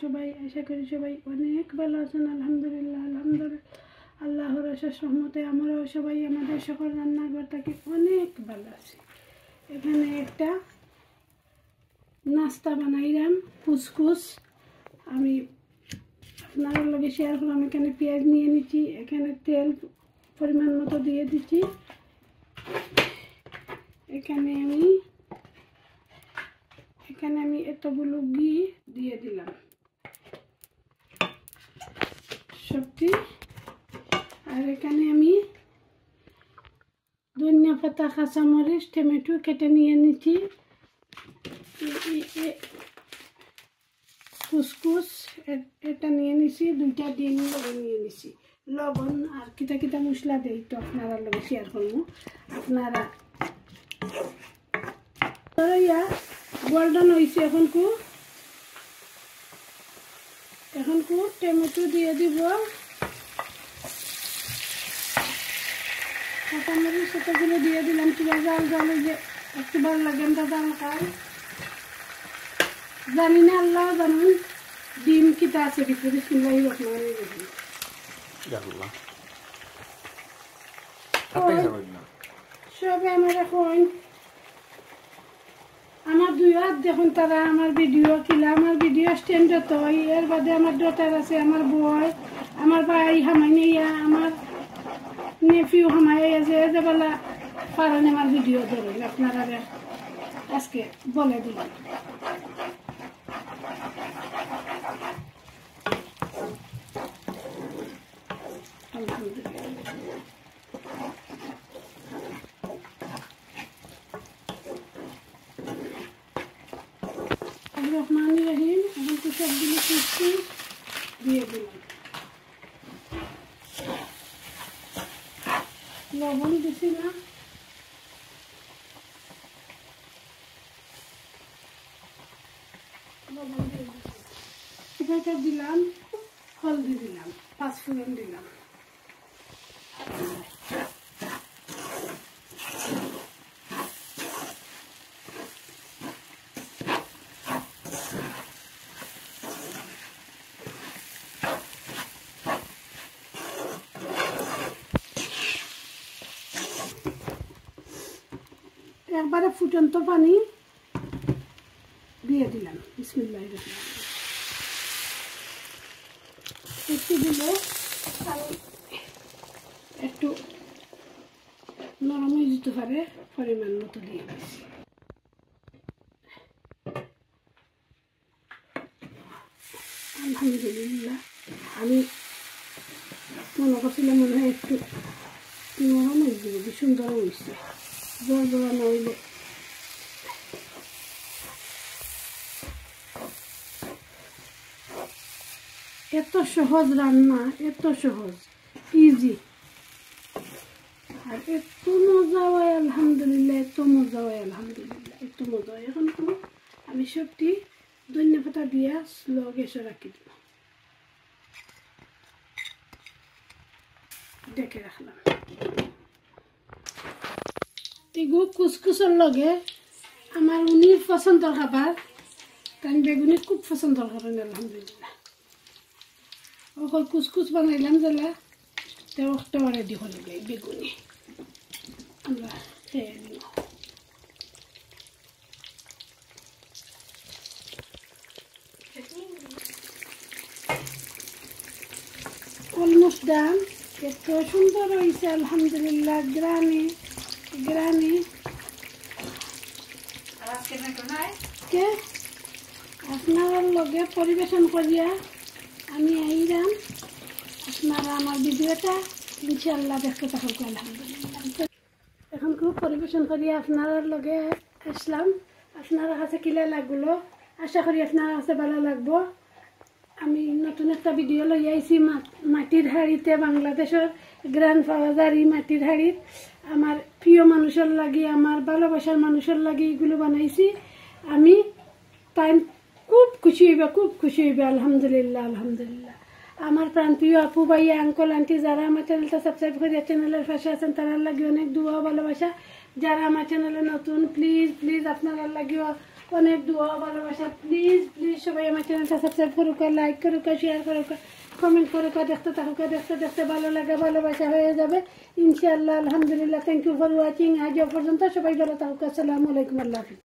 সবাই? আশা করি সবাই অনেক ভালো আছেন। আলহামদুলিল্লাহ আলহামদুলিল্লাহ, আল্লাহর অশেষ রহমতে আমরাও সবাই আমাদের সকল রান্নাঘর থেকে অনেক ভালো আছি। এখানে একটা নাস্তা বানাইলাম, কুসকুস। আমি আপনাদের লগে শেয়ার করলাম। এখানে পেঁয়াজ নিয়ে নিচ্ছি, এখানে তেল পরিমাণ মতো দিয়ে দিচ্ছি, এখানে আমি এতগুলো ঘি দিয়ে দিলাম সবটি। আর এখানে আমি ধনিয়া পাতা, কাঁচামরিচ, টমেটো কেটে নিয়ে নিচ্ছি। কুসকুস এটা নিয়ে নিছি, 2টা ডিম নিয়ে নিছি, লবণ আর কিতা কিতা মশলা দেই তো আপনারা লগে শেয়ার করবো। আপনারা গোল্ডেন হয়েছে। এখন টমেটো দিয়ে দিব, কাঁচামরিচ সেটাগুলো দিয়ে দিলাম। কিবা জাল জালে যে একটু ভালো লাগে, আমরা জাল খাই জানি না, আল্লাহ জানুন। ডিম কিতা আছে ভিতরে, বিসমিল্লাহির রহমানির রহিম। সবে আমার এখন আমার 2 হাত দেখুন, তারা আমার ভিডিও কিলা, আমার ভিডিও স্ট্যান্ড তো এর বাদে আমার ডটার আছে, আমার বয়, আমার ভাই হামাইয়া, আমার নেফিউ হামাইয়া যে বলা পারেন আমার ভিডিও ধরুন। আপনারা আজকে বলে দিলাম। রহমানির রহিম। এখন তো সবগুলো কুচি দিয়ে দিলাম, লবণ দিছি না, লবণ দিয়ে দিছি, দিলাম হলদি দিলাম, 5 ফোড়ন দিলাম। একবারে ফুটন্ত পানি দিয়ে দিলাম, বিসমিল্লাহির রহমানির রহিম। একটু দিলে একটু নরম হয়ে যেতে পারে, পরিমাণ মতো দিয়ে দিচ্ছি। আলহামদুলিল্লাহ, আমি মনে করছিলাম মনে হয় একটু নরম হয়ে যাবে, সুন্দর হয়েছে। জল জল নইলে এত সহজ রান্না, এত সহজ, ইজি, আর এত মজা হয় আলহামদুলিল্লাহ, এত মজা হয় আলহামদুলিল্লাহ, এত মজা হয়। এখন আমি সবটি ধনিয়া পাতা দিয়া স্লো গ্যাসে রাখি দিব, ডেকে রাখলাম। এগু কুসকুসের লগে আমার উনির পছন্দের খাবার, কারণ বেগুনি খুব পছন্দ করেন আলহামদুলিল্লাহ। ওখানে কুসকুস বানাইলাম যেলা তেও রেডি হয়ে যায় বেগুনি, আমরা খেয়ে নিব। Almost done. এত সুন্দর হয়েছে আলহামদুলিল্লাহ, গ্রানি গ্রানি। আপনার লগে পরিবেশন করিয়া আমি আইলাম। আপনারা আমার ভিডিওটা ইনশাআল্লাহ দেখতে থাকুন আলহামদুলিল্লাহ। এখন খুব পরিবেশন করিয়া আপনার লগে আসলাম। আপনার কাছে কিলা লাগলো, আশা করি আপনার কাছে ভালো লাগবো। আমি নতুন একটা ভিডিও লই আইছি মাটির হাড়িতে, বাংলাদেশের গ্রান্ড পাওয়া যায় এই মাটির হাড়ির। আমার প্রিয় মানুষের লাগি, আমার ভালোবাসার মানুষের লাগি এগুলো বানাইছি আমি। টাইম খুব খুশি হইবে, খুব খুশি হইবে আলহামদুলিল্লাহ আলহামদুলিল্লাহ। আমার প্রান্তীয় আপু ভাইয়া আঙ্কল আন্টি যারা আমার চ্যানেলটা সাবস্ক্রাইব করে চ্যানেলের পাশে আছেন তারা লাগে অনেক দোয়া ভালোবাসা। যারা আমার চ্যানেলে নতুন প্লিজ প্লিজ আপনারা লাগিও অনেক দোয়া ভালোবাসা। প্লিজ প্লিজ সবাই আমার চ্যানেলটা সাবস্ক্রাইব করুক, লাইক করুক, শেয়ার করুক, কমেন্ট করুক, দেখতে থাকুক, দেখতে দেখতে ভালো লাগে, ভালোবাসা হয়ে যাবে ইনশাআল্লাহ। আলহামদুলিল্লাহ, থ্যাংক ইউ ফর ওয়াচিং। আজ পর্যন্ত সবাই ভালো থাকুক। আসসালামু আলাইকুম, আল্লাহ হাফিজ।